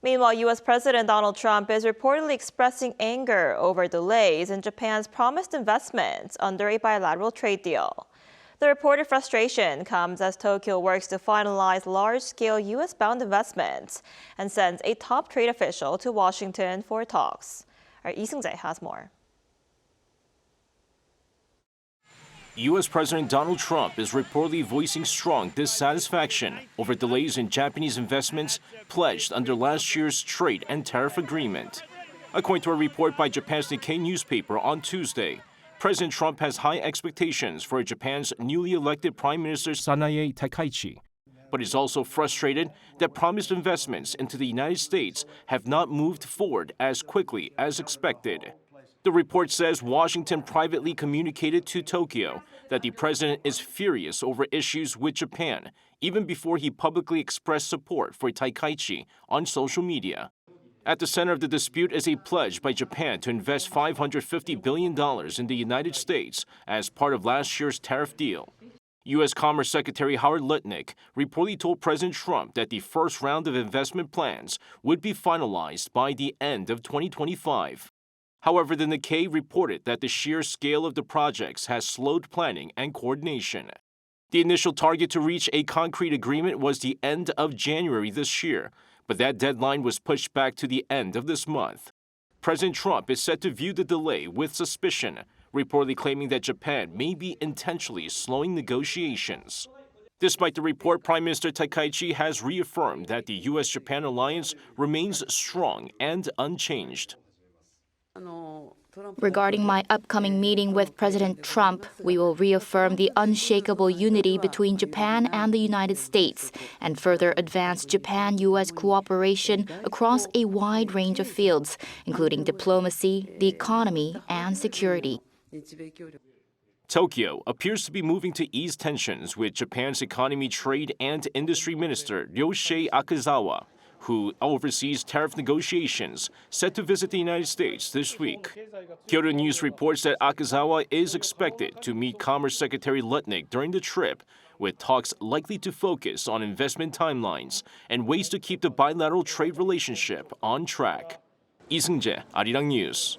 Meanwhile, U.S. President Donald Trump is reportedly expressing anger over delays in Japan's promised investments under a bilateral trade deal. The reported frustration comes as Tokyo works to finalize large-scale U.S.-bound investments and sends a top trade official to Washington for talks. Our Seung-jae has more. U.S. President Donald Trump is reportedly voicing strong dissatisfaction over delays in Japanese investments pledged under last year's trade and tariff agreement. According to a report by Japan's Nikkei newspaper on Tuesday, President Trump has high expectations for Japan's newly elected Prime Minister Sanae Takaichi, but is also frustrated that promised investments into the United States have not moved forward as quickly as expected. The report says Washington privately communicated to Tokyo that the president is furious over issues with Japan, even before he publicly expressed support for Takaichi on social media. At the center of the dispute is a pledge by Japan to invest $550 billion in the United States as part of last year's tariff deal. U.S. Commerce Secretary Howard Lutnick reportedly told President Trump that the first round of investment plans would be finalized by the end of 2025. However, the Nikkei reported that the sheer scale of the projects has slowed planning and coordination. The initial target to reach a concrete agreement was the end of January this year, but that deadline was pushed back to the end of this month. President Trump is said to view the delay with suspicion, reportedly claiming that Japan may be intentionally slowing negotiations. Despite the report, Prime Minister Takaichi has reaffirmed that the U.S.-Japan alliance remains strong and unchanged. Regarding my upcoming meeting with President Trump, we will reaffirm the unshakable unity between Japan and the United States and further advance Japan-U.S. cooperation across a wide range of fields, including diplomacy, the economy, and security. Tokyo appears to be moving to ease tensions with Japan's economy, trade, and industry minister Ryosei Akazawa, who oversees tariff negotiations, set to visit the United States this week. Kyodo News reports that Akazawa is expected to meet Commerce Secretary Lutnick during the trip, with talks likely to focus on investment timelines and ways to keep the bilateral trade relationship on track. Seung-jae, ArirangNews.